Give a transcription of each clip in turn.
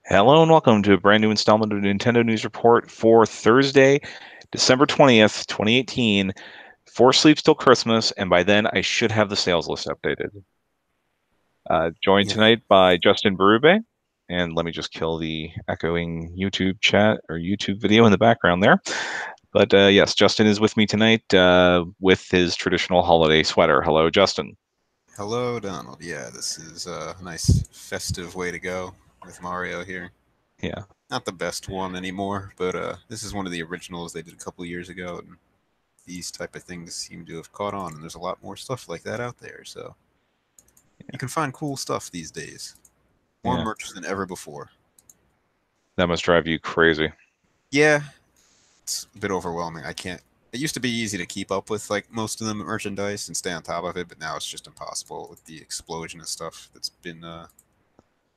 Hello and welcome to a brand new installment of Nintendo News Report for Thursday, December 20th, 2018. For Sleep Till Christmas, and by then I should have the sales list updated. Joined Yeah, tonight by Justin Berube, and let me just kill the echoing YouTube chat or YouTube video in the background there. But yes, Justin is with me tonight with his traditional holiday sweater. Hello, Justin. hello, Donald. Yeah, this is a nice festive way to go with Mario here. Yeah. Not the best one anymore, but this is one of the originals they did a couple years ago, and these type of things seem to have caught on, and there's a lot more stuff like that out there, so you can find cool stuff these days. More Yeah. merch than ever before. That must drive you crazy. Yeah, it's a bit overwhelming. I can't. It used to be easy to keep up with like most of the merchandise and stay on top of it, but now it's just impossible with the explosion of stuff that's been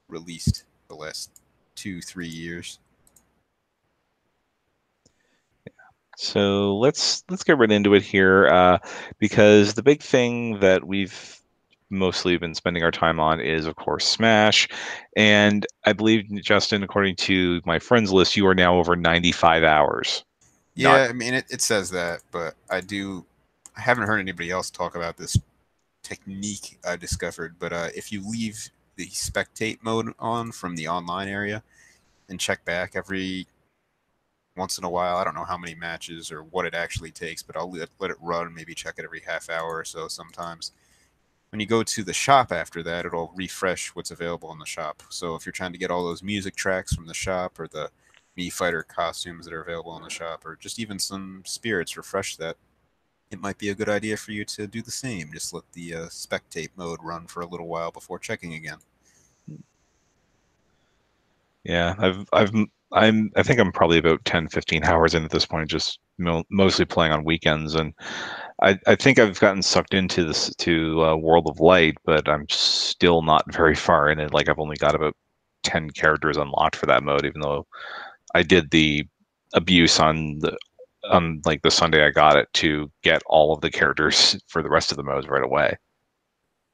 released the last 2, 3 years. So let's get right into it here, because the big thing that we've mostly been spending our time on is, of course, Smash. And I believe, Justin, according to my friends list, you are now over 95 hours. Not, Yeah, I mean it says that, but I haven't heard anybody else talk about this technique I discovered. But if you leave the spectate mode on from the online area and check back every once in a while, I don't know how many matches or what it actually takes, but I'll let it run, maybe check it every half hour or so sometimes. When you go to the shop after that, it'll refresh what's available in the shop. So if you're trying to get all those music tracks from the shop or the Mii Fighter costumes that are available in the shop, or just even some spirits, refresh that. It might be a good idea for you to do the same. Just let the spectate mode run for a little while before checking again. yeah, I think I'm probably about 10, 15 hours in at this point, just mostly playing on weekends. And I think I've gotten sucked into this to World of Light, but I'm still not very far in it. Like I've only got about 10 characters unlocked for that mode, even though I did the abuse on like the Sunday I got it to get all of the characters for the rest of the modes right away.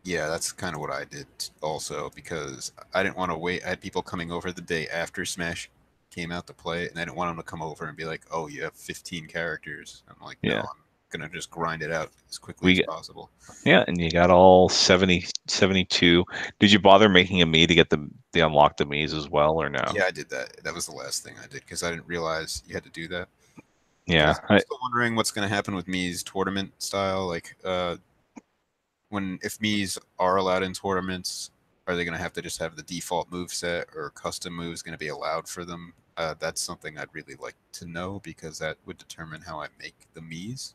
Yeah, that's kind of what I did also because I didn't want to wait. I had people coming over the day after Smash came out to play it, and I didn't want them to come over and be like, "Oh, you have 15 characters." I'm like, "No, Yeah. I'm gonna just grind it out as quickly as We possible." yeah, and you got all 72. Did you bother making a me to get the unlock the me's as well or no? Yeah, I did that. That was the last thing I did because I didn't realize you had to do that. Yeah. Because I'm still wondering what's going to happen with Mii's tournament style. Like, when if Mii's are allowed in tournaments, are they going to have to just have the default move set, or custom moves going to be allowed for them? That's something I'd really like to know because that would determine how I make the Mii's.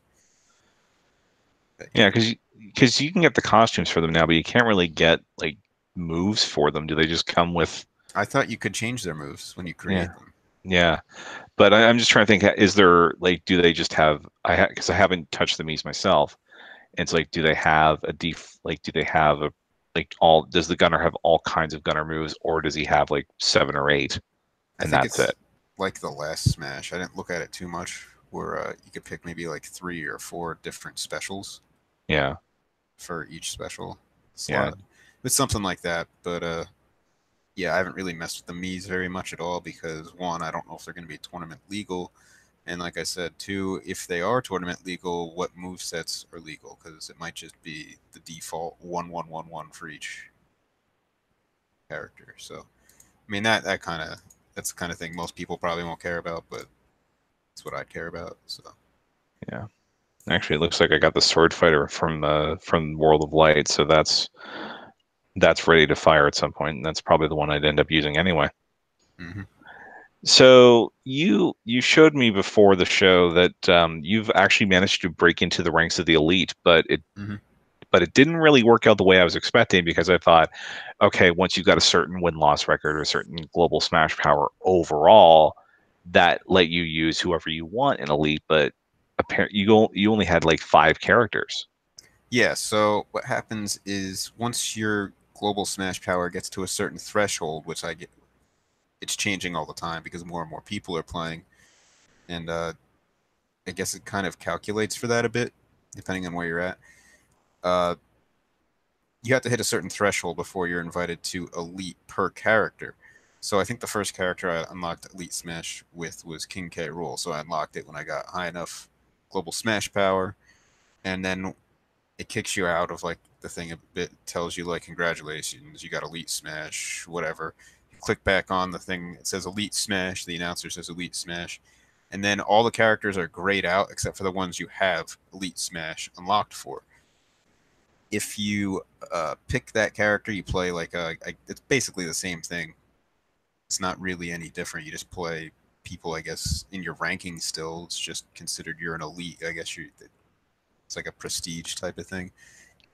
But Yeah, yeah, because you can get the costumes for them now, but you can't really get like moves for them. Do they just come with? I thought you could change their moves when you Yeah. create them. Yeah. But I'm just trying to think, is there like, do they just have, because I haven't touched the Mii's myself. And it's like, do they have like, do they have a, like does the gunner have all kinds of gunner moves, or does he have like seven or eight I and think that's it's it? like the last Smash. I didn't look at it too much, where you could pick maybe like 3 or 4 different specials Yeah. for each special Yeah. slot. It's something like that, but yeah, I haven't really messed with the Mii's very much at all because one, I don't know if they're going to be tournament legal, and like I said, two, if they are tournament legal, what move sets are legal? Because it might just be the default 1-1-1-1 for each character. So, I mean that's the kind of thing most people probably won't care about, but it's what I'd care about. So, Yeah. Actually, it looks like I got the sword fighter from World of Light, so that's ready to fire at some point, and that's probably the one I'd end up using anyway. hmm So you showed me before the show that you've actually managed to break into the ranks of the elite, hmm but it didn't really work out the way I was expecting because I thought, okay, once you got a certain win-loss record or a certain global smash power overall, that let you use whoever you want in elite, but apparently you only had like five characters. yeah. So what happens is once your global smash power gets to a certain threshold, which I get, it's changing all the time because more and more people are playing, and I guess it kind of calculates for that a bit, depending on where you're at. Uh, you have to hit a certain threshold before you're invited to elite per character. So I think the first character I unlocked Elite Smash with was King K. Rool. So I unlocked it when I got high enough global smash power, and then it kicks you out of like the thing a bit, tells you like congratulations, you got Elite Smash, whatever. You click back on the thing, it says Elite Smash, the announcer says Elite Smash, and then all the characters are grayed out except for the ones you have Elite Smash unlocked for. If you pick that character, you play like it's basically the same thing. It's not really any different. You just play people, I guess, in your ranking still. It's just considered you're an elite. I guess you it's like a prestige type of thing.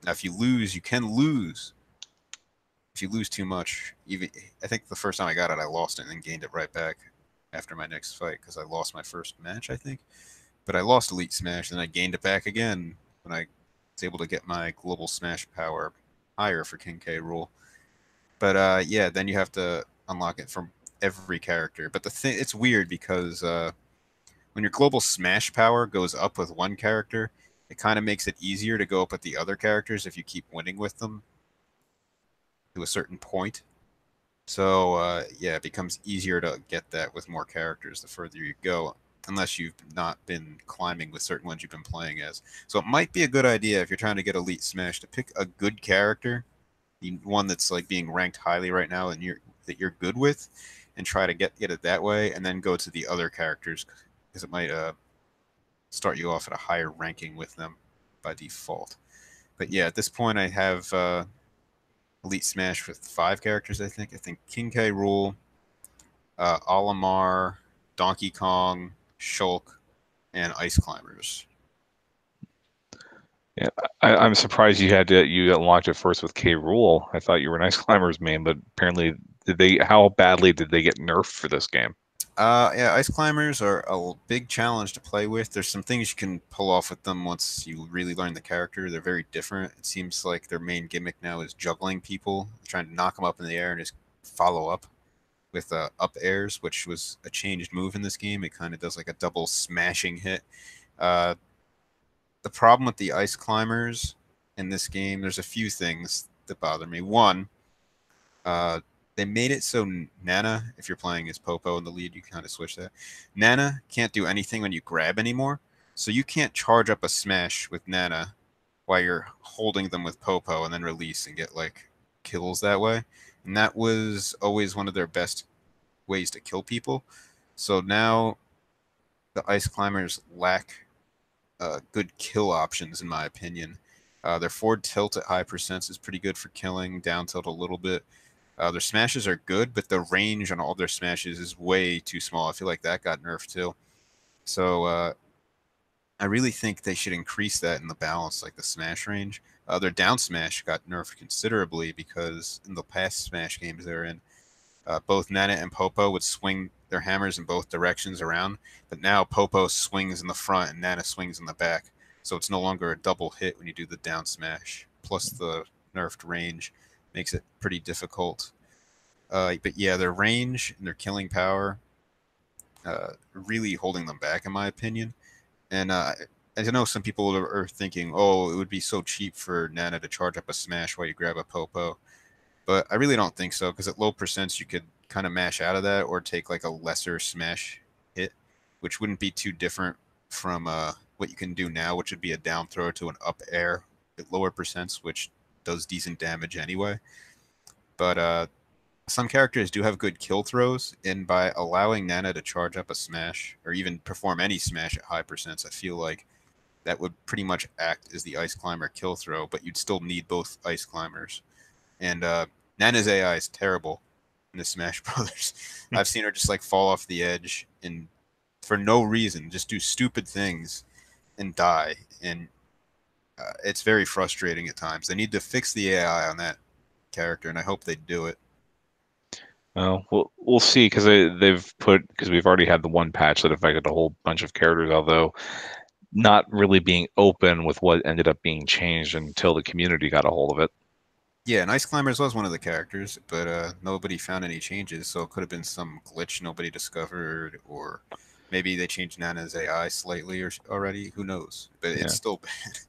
Now, if you lose, you can lose. If you lose too much, even I think the first time I got it, I lost it and then gained it right back after my next fight because I lost my first match, I think. But I lost Elite Smash, and I gained it back again when I was able to get my global smash power higher for King K. Rool. But yeah, then you have to unlock it from every character. But the thing, it's weird because when your global smash power goes up with one character, it kind of makes it easier to go up with the other characters if you keep winning with them to a certain point. So yeah, it becomes easier to get that with more characters the further you go, unless you've not been climbing with certain ones you've been playing as. So it might be a good idea if you're trying to get Elite Smash to pick a good character, the one that's like being ranked highly right now and you're good with, and try to get it that way, and then go to the other characters because it might start you off at a higher ranking with them by default. But yeah, at this point I have Elite Smash with 5 characters. I think King K. Rool, Olimar, Donkey Kong, Shulk, and Ice Climbers. Yeah, I'm surprised you unlocked it first with K. Rule. I thought you were an Ice Climbers main, but apparently did they? How badly did they get nerfed for this game? Yeah, Ice Climbers are a big challenge to play with. There's some things you can pull off with them once you really learn the character. They're very different. It seems like their main gimmick now is juggling people, trying to knock them up in the air and just follow up with up airs, which was a changed move in this game. It kind of does like a double smashing hit. Uh, the problem with the Ice Climbers in this game, there's a few things that bother me. One, uh, they made it so Nana, if you're playing as Popo in the lead, you kind of switch that. Nana can't do anything when you grab anymore, so you can't charge up a smash with Nana while you're holding them with Popo and then release and get like kills that way. And that was always one of their best ways to kill people. So now the Ice Climbers lack good kill options, in my opinion. Their forward tilt at high percents is pretty good for killing, down tilt a little bit. Their smashes are good, but the range on all their smashes is way too small. I feel like that got nerfed too. So I really think they should increase that in the balance, like the smash range. Their down smash got nerfed considerably because in the past smash games they're in, both Nana and Popo would swing their hammers in both directions around, but now Popo swings in the front and Nana swings in the back. So it's no longer a double hit when you do the down smash. Plus the nerfed range makes it pretty difficult. But yeah, their range and their killing power really holding them back, in my opinion. And I know some people are thinking, oh, it would be so cheap for Nana to charge up a smash while you grab a Popo. But I really don't think so because at low percents you could kind of mash out of that or take like a lesser smash hit, which wouldn't be too different from what you can do now, which would be a down throw to an up air at lower percents, which does decent damage anyway. But some characters do have good kill throws, and by allowing Nana to charge up a smash or even perform any smash at high percents, I feel like that would pretty much act as the Ice Climber kill throw, but you'd still need both Ice Climbers. And Nana's AI is terrible in the Smash Brothers. I've seen her just like fall off the edge and for no reason, just do stupid things and die. And it's very frustrating at times. They need to fix the AI on that character, and I hope they do it. Well, we'll see because because we've already had the one patch that affected a whole bunch of characters, although not really being open with what ended up being changed until the community got a hold of it. Yeah, and Ice Climbers was one of the characters, but nobody found any changes, so it could have been some glitch nobody discovered, or maybe they changed Nana's AI slightly or already. Who knows? But it's Yeah, still bad.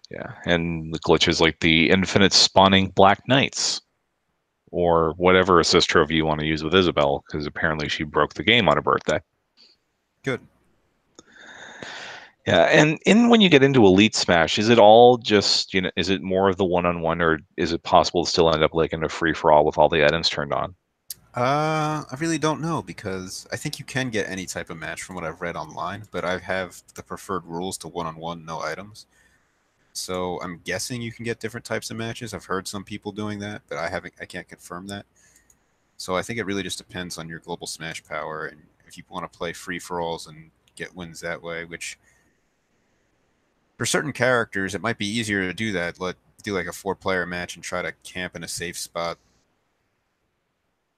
yeah, and the glitches like the infinite spawning Black Knights. or whatever assist trophy you want to use with Isabel, because apparently she broke the game on her birthday. Good. Yeah, and in when you get into Elite Smash, is it all just, is it more of the one-on-one, or is it possible to still end up like in a free-for-all with all the items turned on? I really don't know because I think you can get any type of match from what I've read online, but I have the preferred rules to one-on-one, no items. So I'm guessing you can get different types of matches. I've heard some people doing that, but I can't confirm that. So I think it really just depends on your global smash power and if you want to play free for alls and get wins that way, which for certain characters it might be easier to do that. Let do like a four-player match and try to camp in a safe spot.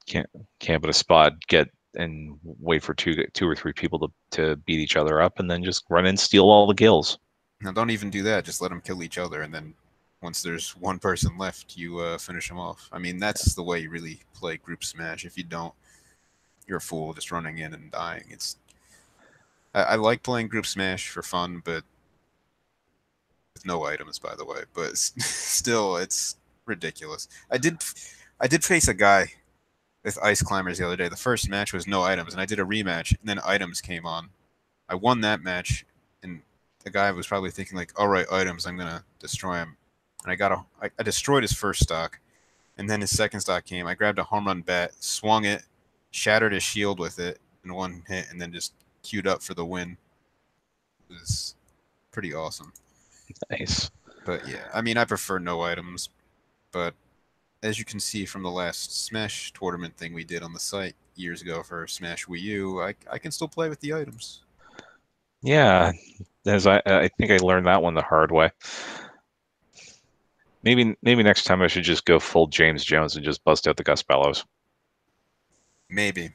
Can't camp at a spot, get and wait for two or three people to beat each other up, and then just run and steal all the kills. Now don't even do that. Just let them kill each other, and then once there's one person left, you finish them off. I mean, that's the way you really play group smash. If you don't, you're a fool just running in and dying. I like playing group smash for fun, but with no items, by the way. But still, it's ridiculous. I did face a guy with ice climbers the other day. The first match was no items, and I did a rematch, and then items came on. I won that match, and the guy was probably thinking like, "All right, items, I'm gonna destroy him." And I destroyed his first stock, and then his second stock came. I grabbed a home run bat, swung it, shattered his shield with it in one hit, and then just queued up for the win. It was pretty awesome. Nice. But yeah, I mean, I prefer no items, but as you can see from the last Smash tournament thing we did on the site years ago for Smash Wii U, I can still play with the items. Yeah, as I think I learned that one the hard way. Maybe next time I should just go full James Jones and just bust out the Gus Bellows. Maybe,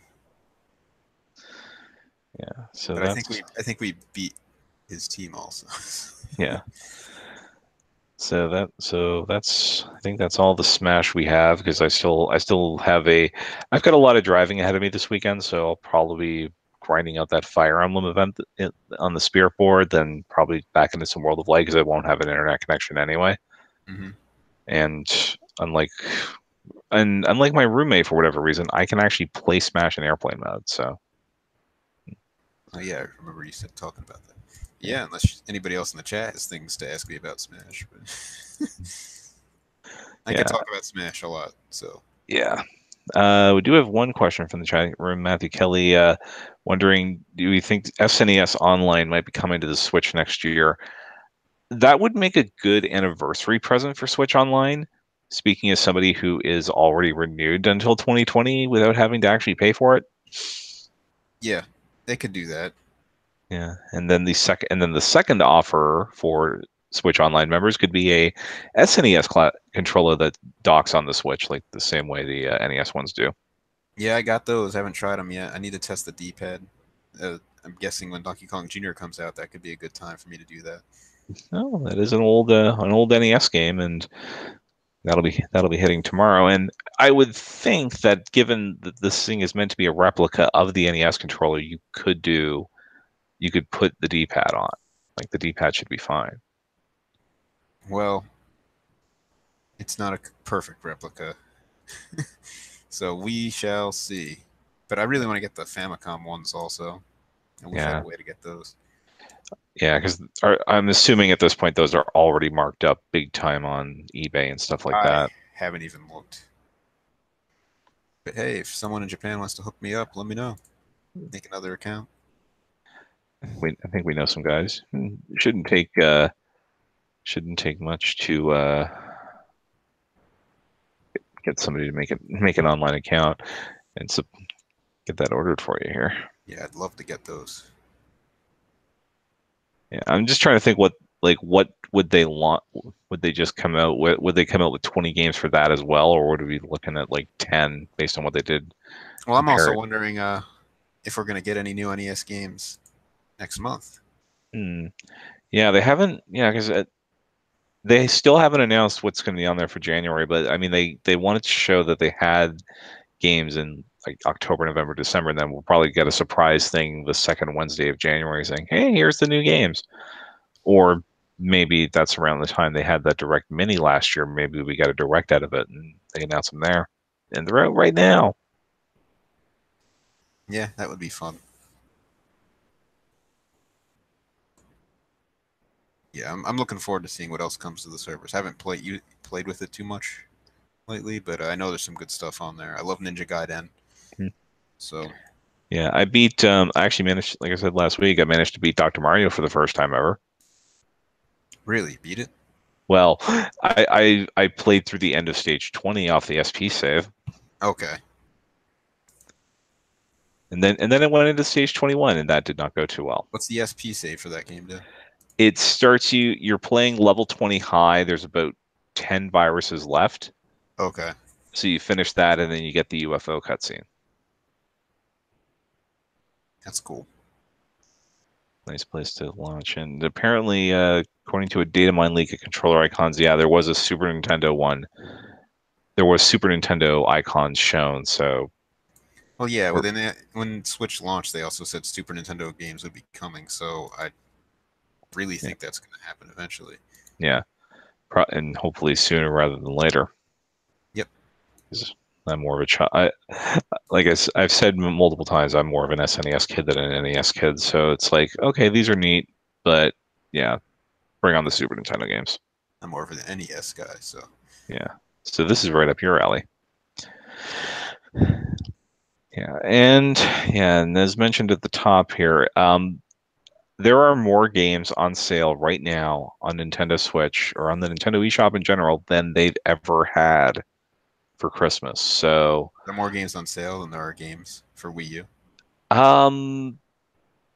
Yeah, so but that's I think we beat his team also. yeah. So that's I think that's all the Smash we have, because I still have I've got a lot of driving ahead of me this weekend, so I'll probably be grinding out that Fire Emblem event on the Spirit board, then probably back into some World of Light because I won't have an internet connection anyway. Hmm. And unlike unlike my roommate, for whatever reason, I can actually play Smash in airplane mode. So Oh yeah, I remember you said talking about that. yeah, Yeah, unless anybody else in the chat has things to ask me about Smash, but I can yeah, talk about Smash a lot. So yeah. We do have one question from the chat room. Matthew Kelly, wondering, do you think SNES Online might be coming to the Switch next year? That would make a good anniversary present for Switch Online. Speaking as somebody who is already renewed until 2020 without having to actually pay for it. yeah, they could do that. Yeah, and then the second offer for Switch Online members could be a SNES controller that docks on the Switch, like the same way the NES ones do. Yeah, I got those. I haven't tried them yet. I need to test the D-pad. I'm guessing when Donkey Kong Jr. comes out, that could be a good time for me to do that. Oh, that is an old NES game, and that'll be hitting tomorrow. And I would think that given that this thing is meant to be a replica of the NES controller, you could put the D-pad on. Like the D-pad should be fine. Well, it's not a perfect replica, so we shall see. But I really want to get the Famicom ones also. I wish I had a Yeah, way to get those. yeah, because I'm assuming at this point those are already marked up big time on eBay and stuff like I that. haven't even looked. But hey, if someone in Japan wants to hook me up, let me know. Make another account. I think we know some guys. Shouldn't take much to get somebody to make an online account and get that ordered for you here. Yeah, I'd love to get those. Yeah, I'm just trying to think what would they want? Would they just come out with? Would they come out with 20 games for that as well, or would we be looking at like 10 based on what they did? Well, I'm Compare also it. wondering if we're gonna get any new NES games next month. Hmm. Yeah, they haven't. Yeah, because they still haven't announced what's going to be on there for January. But I mean, they wanted to show that they had games in like October, November, December, and then we'll probably get a surprise thing the second Wednesday of January saying, "Hey, here's the new games." Or maybe that's around the time they had that direct mini last year. Maybe we got a direct out of it and they announced them there. and they're out right now. Yeah, that would be fun. Yeah, I'm looking forward to seeing what else comes to the servers. I haven't played with it too much lately, but I know there's some good stuff on there. I love Ninja Gaiden, so Yeah, I beat. I actually managed, like I said last week, I managed to beat Dr. Mario for the first time ever. really beat it. Well, I played through the end of stage 20 off the SP save, Okay, and then it went into stage 21, and that did not go too well. what's the SP save for that game do? It starts you're playing level 20 high. There's about 10 viruses left. Okay, So you finish that, and then you get the UFO cutscene. that's cool. Nice place to launch. And apparently, according to a data mine leak of controller icons, yeah, there was a Super Nintendo one. There was Super Nintendo icons shown. So, Well, yeah, or, when Switch launched, they also said Super Nintendo games would be coming, so I really yeah, think that's going to happen eventually. yeah, and hopefully sooner rather than later. Yep, 'Cause I'm more of a child. Like I've said multiple times, I'm more of an SNES kid than an NES kid. So it's like, okay, these are neat, but yeah, bring on the Super Nintendo games. I'm more of an NES guy, so Yeah. So this is right up your alley. yep. Yeah, and as mentioned at the top here, there are more games on sale right now on Nintendo Switch or on the Nintendo eShop in general than they've ever had for Christmas. So, There are more games on sale than there are games for Wii U. um,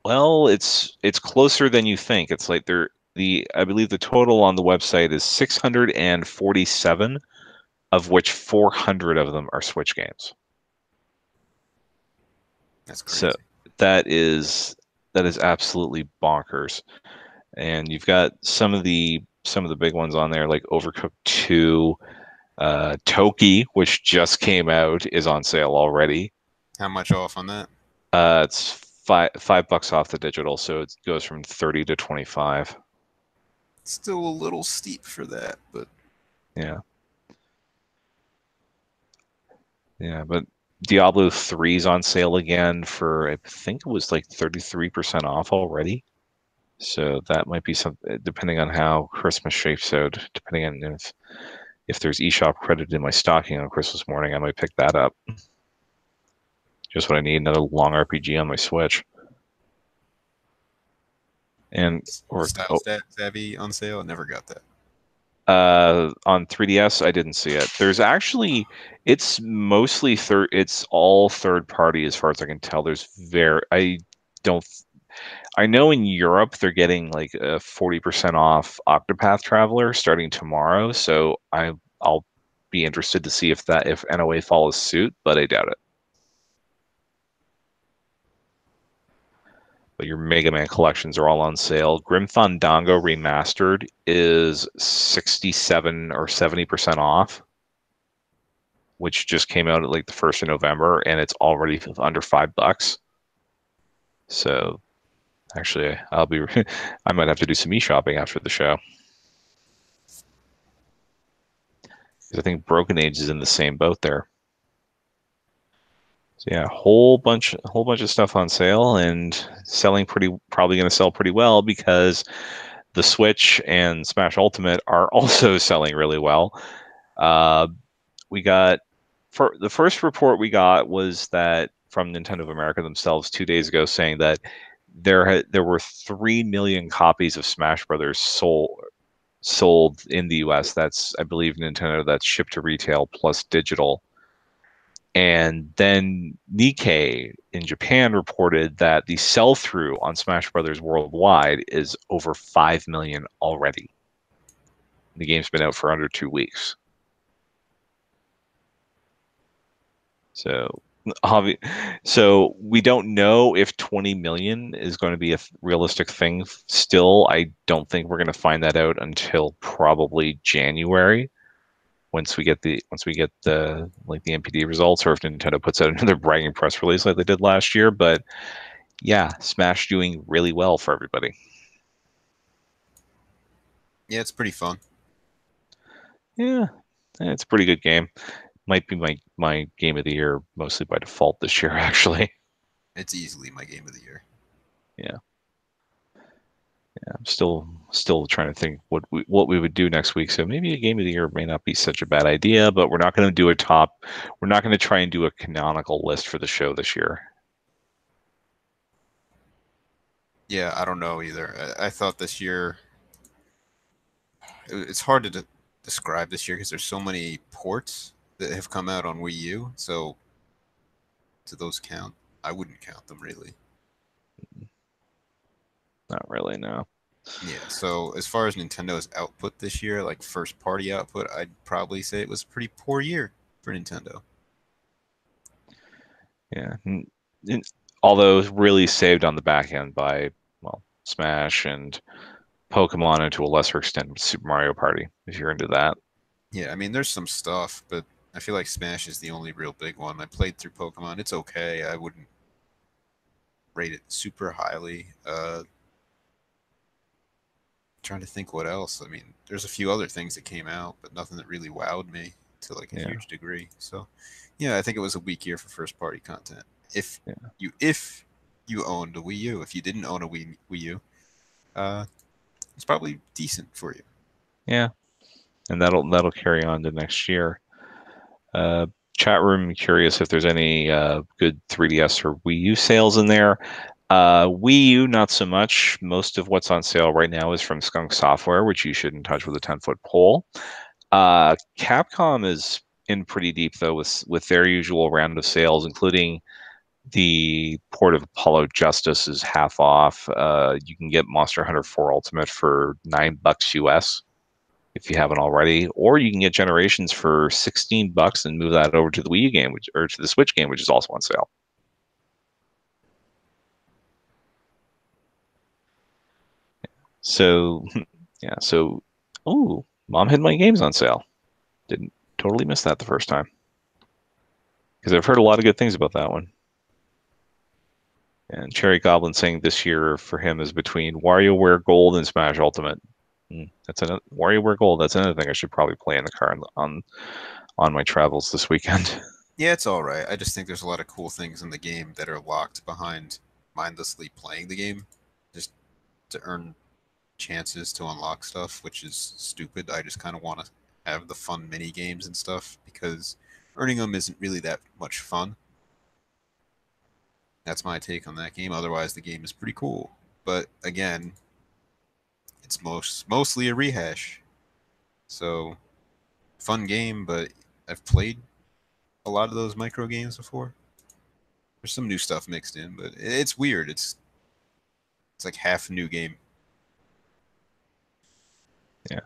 well, it's closer than you think. It's like I believe the total on the website is 647, of which 400 of them are Switch games. That's So crazy. that is that is absolutely bonkers. And you've got some of the big ones on there, like Overcooked 2, Toki, which just came out, is on sale already. How much off on that? It's $5 off the digital, so it goes from 30 to 25. Still a little steep for that, but Yeah, yeah, but Diablo 3 is on sale again for I think it was like 33% off already. So that might be some, depending on how Christmas shapes out, depending on if there's eShop credit in my stocking on Christmas morning, I might pick that up. Just what I need, another long RPG on my Switch. And or Style oh, Savvy on sale. I never got that. on 3DS, I didn't see it. There's actually, it's mostly it's all third party as far as I can tell. Don't, I know in Europe they're getting like a 40% off Octopath Traveler starting tomorrow, so I'll be interested to see if NOA follows suit, but I doubt it. But your Mega Man collections are all on sale. Grim Fandango Remastered is 67 or 70% off, which just came out at like the 1st of November, and it's already under $5. So actually, I might have to do some e-shopping after the show. Because I think Broken Age is in the same boat there. So yeah, a whole bunch of stuff on sale and probably going to sell pretty well because the Switch and Smash Ultimate are also selling really well. Uh, we got for the first report we got was that from Nintendo of America themselves 2 days ago, saying that there were 3 million copies of Smash Brothers sold in the U.S. That's, I believe, Nintendo, that's shipped to retail plus digital. And then Nikkei in Japan reported that the sell-through on Smash Brothers worldwide is over 5 million already. The game's been out for under 2 weeks. So, so we don't know if 20 million is going to be a realistic thing still. I don't think we're going to find that out until probably January, once we get the like the NPD results, or if Nintendo puts out another bragging press release like they did last year. But yeah, Smash doing really well for everybody. Yeah, it's pretty fun. Yeah, it's a pretty good game. Might be my game of the year mostly by default this year, actually. It's easily my game of the year. Yeah. I'm still trying to think what we would do next week. So maybe a game of the year may not be such a bad idea, but we're not going to do a top. We're not going to try and do a canonical list for the show this year. Yeah, I don't know either. I thought this year it's hard to describe this year because there's so many ports that have come out on Wii U. So do those count? I wouldn't count them really. Not really, no. Yeah, so as far as Nintendo's output this year, like first party output, I'd probably say it was a pretty poor year for Nintendo. Yeah. Although really saved on the back end by, well, Smash and Pokemon, and to a lesser extent Super Mario Party, if you're into that. Yeah, I mean, there's some stuff, but I feel like Smash is the only real big one. I played through Pokemon. It's okay. I wouldn't rate it super highly. Trying to think what else. I mean, there's a few other things that came out, but nothing that really wowed me to like a Yeah. huge degree. So, yeah, I think it was a weak year for first party content. If Yeah. you owned a Wii U, if you didn't own a Wii U, uh, it's probably decent for you. Yeah. And that'll carry on to next year. Uh, Chat room curious if there's any good 3DS or Wii U sales in there. Wii U, not so much. Most of what's on sale right now is from Skunk Software, which you shouldn't touch with a 10-foot pole. Capcom is in pretty deep though with their usual round of sales, including the port of Apollo Justice is half off. You can get Monster Hunter 4 Ultimate for $9 US if you haven't already, or you can get Generations for $16 and move that over to the Wii U game, or to the Switch game, which is also on sale. So, yeah. So, oh, Mom Hid My Games on sale. Didn't totally miss that the first time because I've heard a lot of good things about that one. And Cherry Goblin saying this year for him is between WarioWare Gold and Smash Ultimate. That's another WarioWare Gold. That's another thing I should probably play in the car on my travels this weekend. Yeah, it's all right. I just think there's a lot of cool things in the game that are locked behind mindlessly playing the game just to earn chances to unlock stuff, which is stupid. I just kind of want to have the fun mini games and stuff because earning them isn't really that much fun. That's my take on that game. Otherwise, the game is pretty cool. But again, it's mostly a rehash. So, fun game, but I've played a lot of those micro games before. There's some new stuff mixed in, but it's weird. It's like half a new game. Yeah.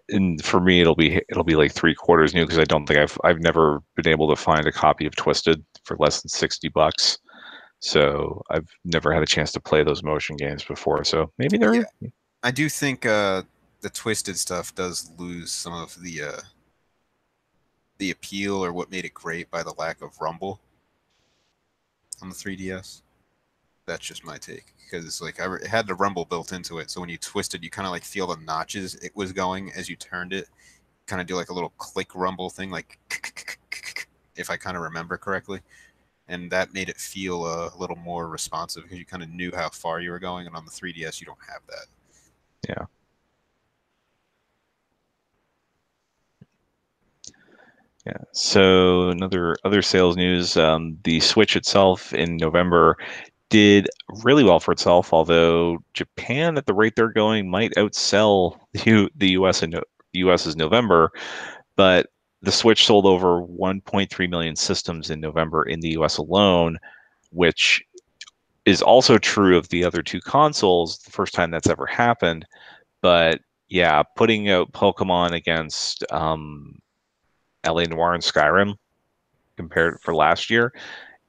And for me, it'll be like 3/4 new because I don't think I've never been able to find a copy of Twisted for less than $60. So I've never had a chance to play those motion games before. So maybe Yeah, they're I do think the twisted stuff does lose some of the appeal or what made it great by the lack of rumble on the 3DS. That's just my take because like it had the rumble built into it, so when you twisted, you kind of like feel the notches it was going as you turned it. Kind of do like a little click rumble thing, like if I kind of remember correctly, and that made it feel a little more responsive because you kind of knew how far you were going, and on the 3DS you don't have that. yeah. Yeah. So another other sales news, the Switch itself in November did really well for itself, although Japan at the rate they're going might outsell the US in US's November, but the Switch sold over 1.3 million systems in November in the US alone, which is also true of the other two consoles, the first time that's ever happened. But yeah, putting out Pokemon against LA Noir and Skyrim compared for last year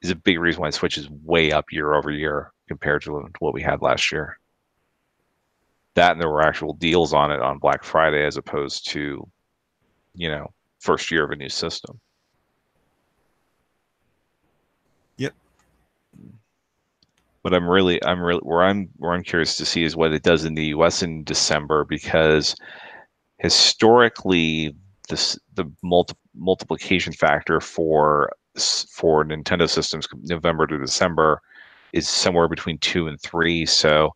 is a big reason why Switch is way up year over year compared to what we had last year. That and there were actual deals on it on Black Friday as opposed to, you know, first year of a new system. Yep. But I'm really where I'm curious to see is what it does in the US in December because historically the multiplication factor for Nintendo systems November to December is somewhere between 2 and 3. So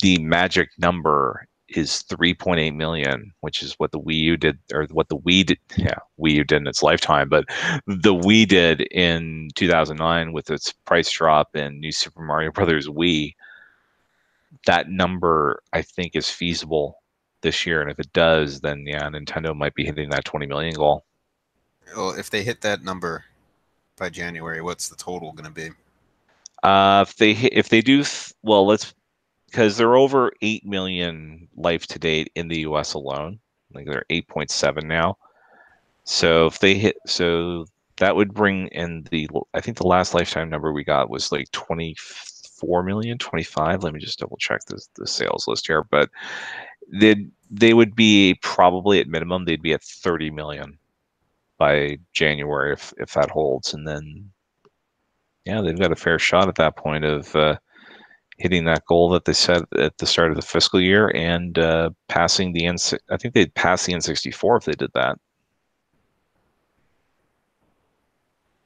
the magic number is 3.8 million, which is what the Wii U did, or what the Wii did. Yeah, Wii U did in its lifetime, but the Wii did in 2009 with its price drop in New Super Mario Brothers Wii. That number, I think, is feasible this year, and if it does, then yeah, Nintendo might be hitting that 20 million goal. Well, if they hit that number by January, what's the total going to be? If they do well, let's because they're over 8 million life to date in the US alone. Like they're 8.7 now. So if they hit, so that would bring in I think the last lifetime number we got was like 24 million, 25. Let me just double check the sales list here. But they would be probably at minimum, they'd be at 30 million by January if that holds. And then, yeah, they've got a fair shot at that point of hitting that goal that they set at the start of the fiscal year and passing the N. I think they'd pass the N64 if they did that.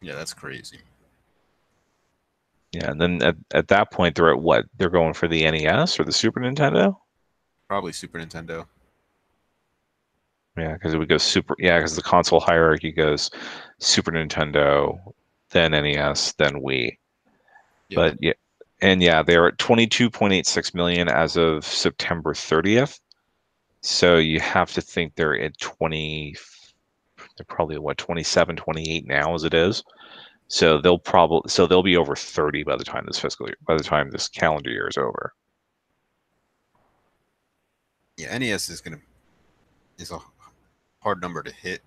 Yeah, that's crazy. Yeah, and then at that point they're at what? They're going for the NES or the Super Nintendo? Probably Super Nintendo. Yeah, because it would go Super. Yeah, because the console hierarchy goes Super Nintendo, then NES, then Wii. Yep. But yeah, and yeah, they're at 22.86 million as of September 30th. So you have to think they're at 20. They're probably what 27, 28 now as it is. So they'll be over 30 by the time this fiscal year, by the time this calendar year is over. Yeah, NES is a hard number to hit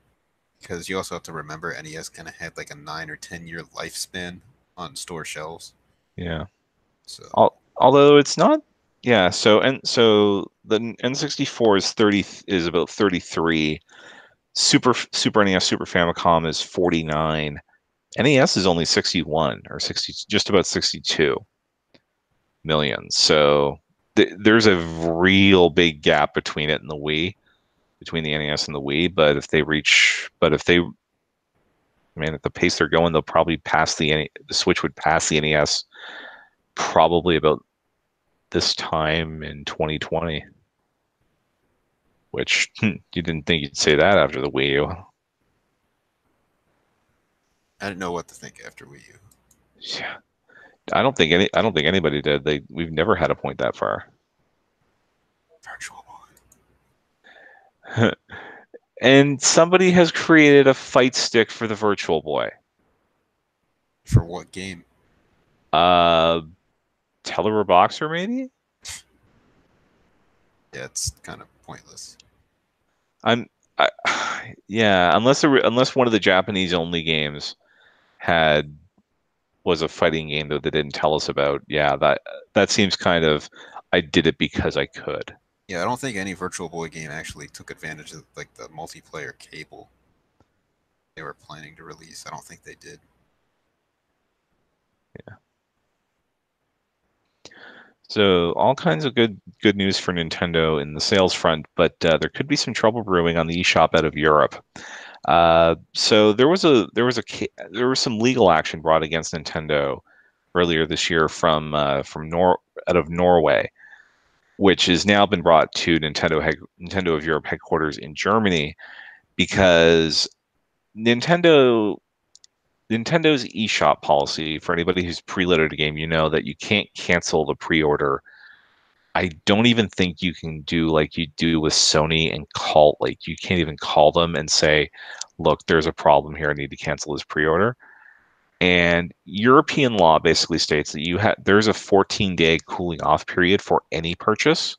because you also have to remember NES kind of had like a 9 or 10 year lifespan on store shelves. Yeah. So Although it's not, yeah. So the N64 is about 33. Super NES Super Famicom is 49. NES is only 61 or 60, just about 62 million. So there's a real big gap between it and the Wii, between the NES and the Wii. But if they, man, at the pace they're going, they'll probably pass the Switch would pass the NES probably about this time in 2020, which you didn't think you'd say that after the Wii U. I didn't know what to think after Wii U. Yeah. I don't think anybody did. We've never had a point that far. Virtual Boy. And somebody has created a fight stick for the Virtual Boy. For what game? Uh, Teleboxer maybe? Yeah, it's kind of pointless. I'm, I, yeah. Unless one of the Japanese only games had was a fighting game that they didn't tell us about. Yeah, that seems kind of. I did it because I could. Yeah, I don't think any Virtual Boy game actually took advantage of like the multiplayer cable they were planning to release. I don't think they did. So all kinds of good news for Nintendo in the sales front, but there could be some trouble brewing on the eShop out of Europe. So there was some legal action brought against Nintendo earlier this year from out of Norway, which has now been brought to Nintendo of Europe headquarters in Germany because Nintendo Nintendo's eShop policy, for anybody who's preloaded a game, you know that you can't cancel the pre-order. I don't even think you can do like you do with Sony and call, like you can't even call them and say, look, there's a problem here. I need to cancel this pre-order. And European law basically states that there's a 14-day cooling off period for any purchase,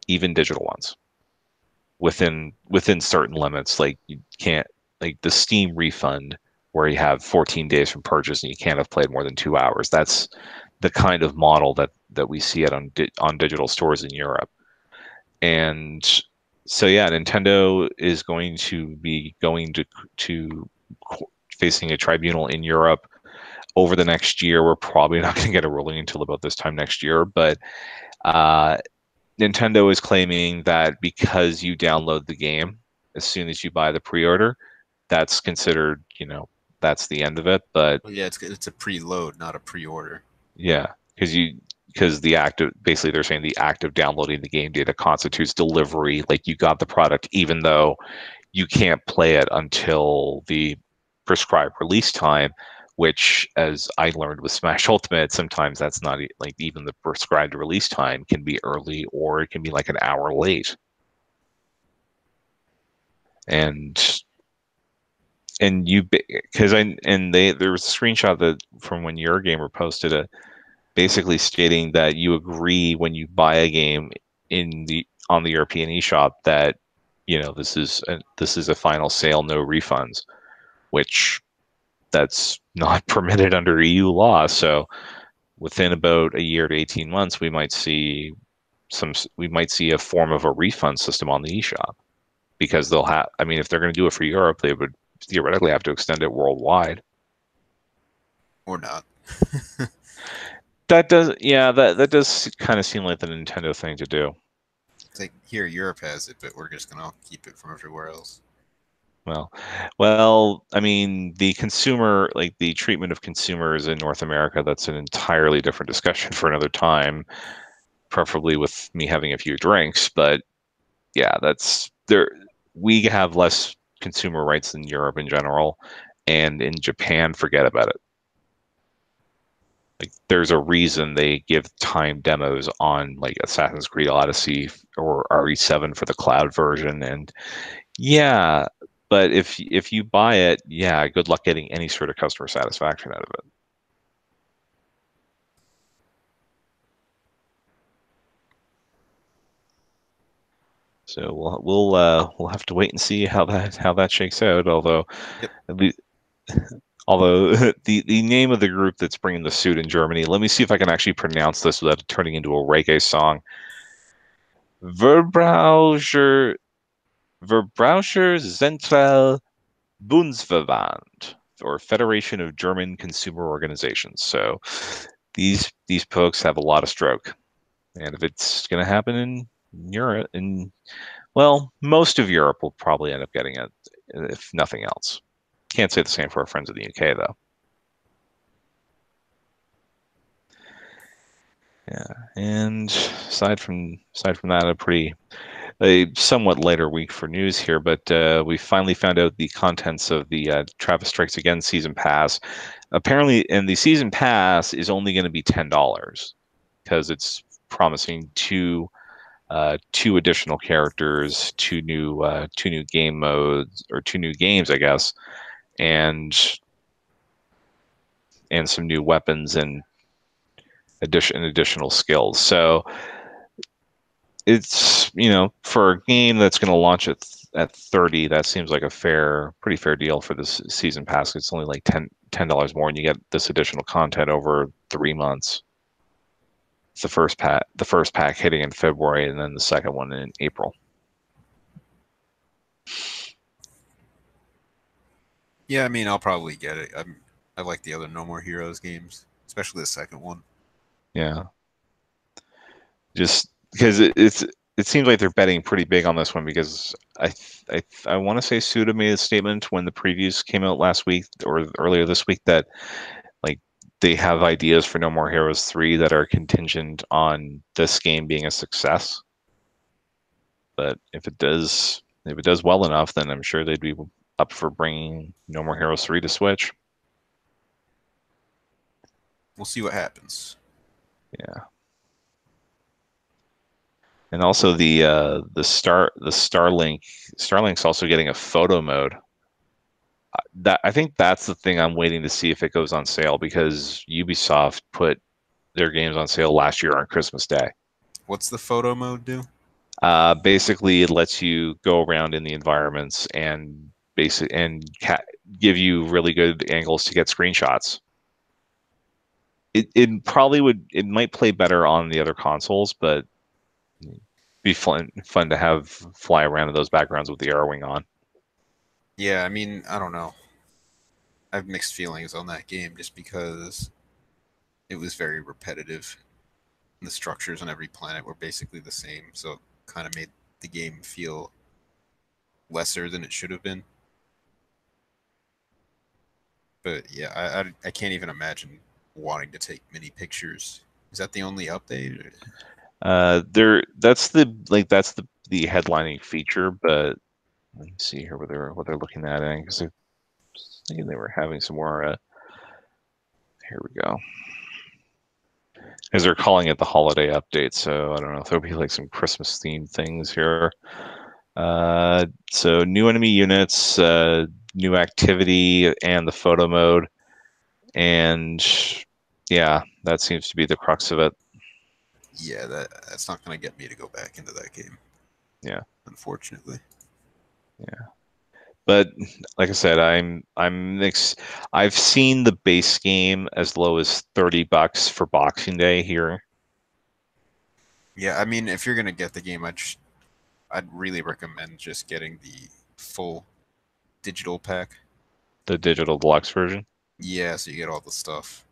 even digital ones, within certain limits. Like you can't, like the Steam refund where you have 14 days from purchase and you can't have played more than 2 hours. That's the kind of model that we see it on digital stores in Europe. And so yeah, Nintendo is going to be going to facing a tribunal in Europe over the next year. We're probably not going to get a ruling until about this time next year, but uh, Nintendo is claiming that because you download the game as soon as you buy the pre-order, that's considered, that's the end of it. But Well, yeah, it's a preload, not a pre-order. yeah, because the act of basically they're saying the act of downloading the game data constitutes delivery. Like you got the product, even though you can't play it until the prescribed release time. Which, as I learned with Smash Ultimate, sometimes that's not like even the prescribed release time can be early or it can be like an hour late. And you because I and they there was a screenshot that from when your gamer posted it basically stating that you agree when you buy a game in the on the European eShop that this is a final sale, no refunds, which that's not permitted under EU law. So within about a year to 18 months, we might see a form of a refund system on the eShop because they'll have. I mean, if they're going to do it for Europe, they would theoretically have to extend it worldwide. Or not. That does, yeah, that does kind of seem like the Nintendo thing to do. It's like here, Europe has it, but we're just gonna keep it from everywhere else. Well, well, I mean, the consumer, like the treatment of consumers in North America, that's an entirely different discussion for another time, preferably with me having a few drinks. But yeah, that's there. We have less consumer rights than Europe in general, and in Japan, forget about it. Like, there's a reason they give time demos on like Assassin's Creed Odyssey or RE7 for the cloud version, and yeah, but if you buy it, yeah, good luck getting any sort of customer satisfaction out of it. So we'll have to wait and see how that shakes out. Yep. The, although the name of the group that's bringing the suit in Germany, let me see if I can actually pronounce this without it turning into a reggae song. Verbraucher Verbraucher Zentrale Bundesverband, or Federation of German Consumer Organizations. So these folks have a lot of stroke, and if it's going to happen in Europe, in well, most of Europe will probably end up getting it, if nothing else. Can't say the same for our friends in the UK though. Yeah, and aside from that, a somewhat lighter week for news here, but we finally found out the contents of the Travis Strikes Again season pass. Apparently, and the season pass is only going to be $10 because it's promising two additional characters, two new game modes or two new games, I guess, and some new weapons and additional skills. So it's for a game that's going to launch at 30, that seems like a pretty fair deal for this season pass. It's only like $10 more, and you get this additional content over 3 months. It's the first pack hitting in February, and then the second one in April. Yeah, I mean, I'll probably get it. I like the other No More Heroes games, especially the second one. Yeah, just because it seems like they're betting pretty big on this one because I want to say Suda made a statement when the previews came out last week or earlier this week that like they have ideas for No More Heroes 3 that are contingent on this game being a success. But if it does well enough, then I'm sure they'd be up for bringing No More Heroes 3 to Switch. We'll see what happens. Yeah. And also the Starlink's also getting a photo mode. That I think that's the thing I'm waiting to see if it goes on sale because Ubisoft put their games on sale last year on Christmas Day. What's the photo mode do? Basically, it lets you go around in the environments and give you really good angles to get screenshots. It might play better on the other consoles, but be fun to have fly around in those backgrounds with the arrow wing on. Yeah, I mean, I don't know. I have mixed feelings on that game just because it was very repetitive. And the structures on every planet were basically the same, so it kind of made the game feel lesser than it should have been. But yeah, I can't even imagine wanting to take many pictures. Is that the only update? Or- There, that's the headlining feature, but let me see here what they're looking at, because I was thinking they were having some more. Here we go. Because they're calling it the holiday update, so I don't know if there'll be like some Christmas themed things here. So new enemy units, new activity, and the photo mode, and yeah, that seems to be the crux of it. Yeah, that's not gonna get me to go back into that game, Yeah, unfortunately. yeah. But like I said, I've seen the base game as low as $30 for Boxing Day here. Yeah, I mean, if you're gonna get the game, I'd really recommend just getting the full digital pack. The digital deluxe version. Yeah, so you get all the stuff.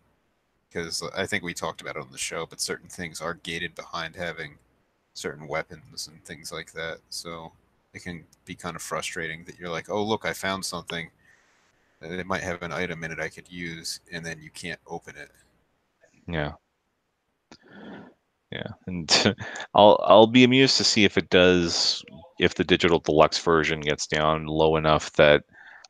Because I think we talked about it on the show, but certain things are gated behind having certain weapons and things like that. So it can be kind of frustrating that you're like, oh, look, I found something. And it might have an item in it I could use, and then you can't open it. Yeah, yeah, and I'll be amused to see if it does, if the digital deluxe version gets down low enough that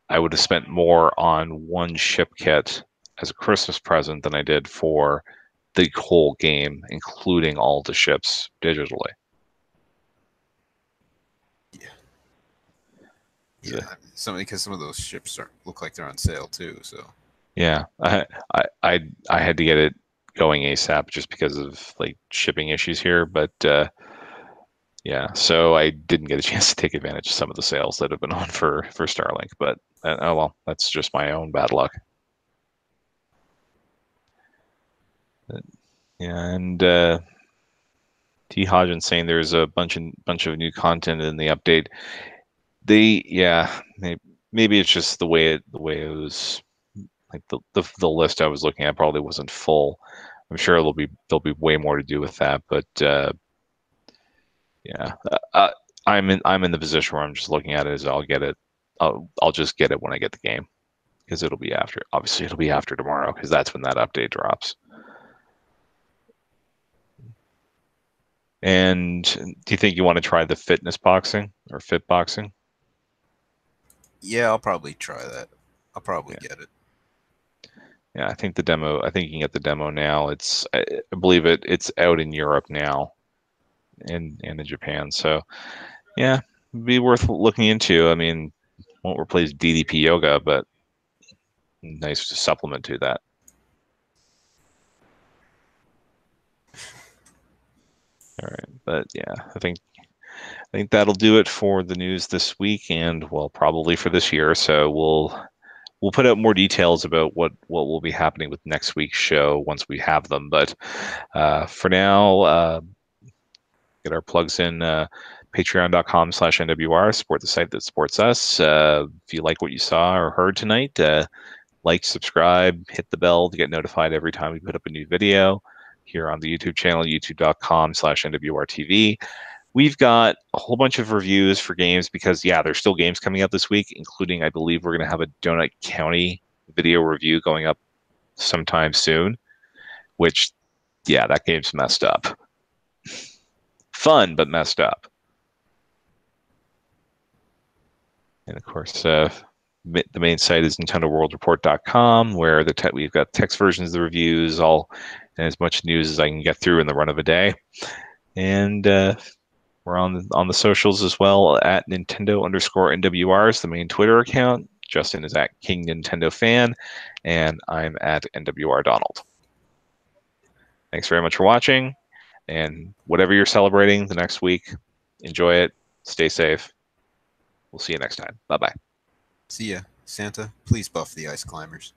I would have spent more on one ship kit as a Christmas present than I did for the whole game, including all the ships digitally. Yeah, So, yeah. Because some of those ships are look like they're on sale too. So yeah, I had to get it going ASAP just because of like shipping issues here, but yeah, so I didn't get a chance to take advantage of some of the sales that have been on for Starlink, but oh well, that's just my own bad luck. But, yeah, and T Hodgin saying there's a bunch of new content in the update. Yeah, maybe it's just the way it was, like the list I was looking at probably wasn't full. I'm sure there'll be way more to do with that, but yeah, I'm in the position where I'm just looking at it as I'll get it. I'll just get it when I get the game, because it'll be after. Obviously, it'll be after tomorrow because that's when that update drops. And do you think you want to try the fitness boxing or fit boxing? yeah, I'll probably try that. I'll probably Yeah. get it. Yeah, I think the demo. I think you can get the demo now. I believe it's out in Europe now and in Japan. So yeah, it'd be worth looking into. I mean, won't replace DDP yoga, but nice supplement to that. All right, but yeah, I think that'll do it for the news this week, and well, probably for this year. So we'll put out more details about what will be happening with next week's show once we have them. But for now, get our plugs in. Patreon.com/NWR, support the site that supports us. If you like what you saw or heard tonight, like, subscribe, hit the bell to get notified every time we put up a new video here on the YouTube channel, youtube.com/NWRTV. We've got a whole bunch of reviews for games because, yeah, there's still games coming up this week, including, I believe, we're going to have a Donut County video review going up sometime soon, which, yeah, that game's messed up. Fun, but messed up. And of course, the main site is NintendoWorldReport.com, where we've got text versions of the reviews, all and as much news as I can get through in the run of a day. And we're on the socials as well at Nintendo_NWR is the main Twitter account. Justin is at King Nintendo Fan, and I'm at NWR Donald. Thanks very much for watching, and whatever you're celebrating the next week, enjoy it. Stay safe. We'll see you next time. Bye bye. See ya, Santa. Please buff the ice climbers.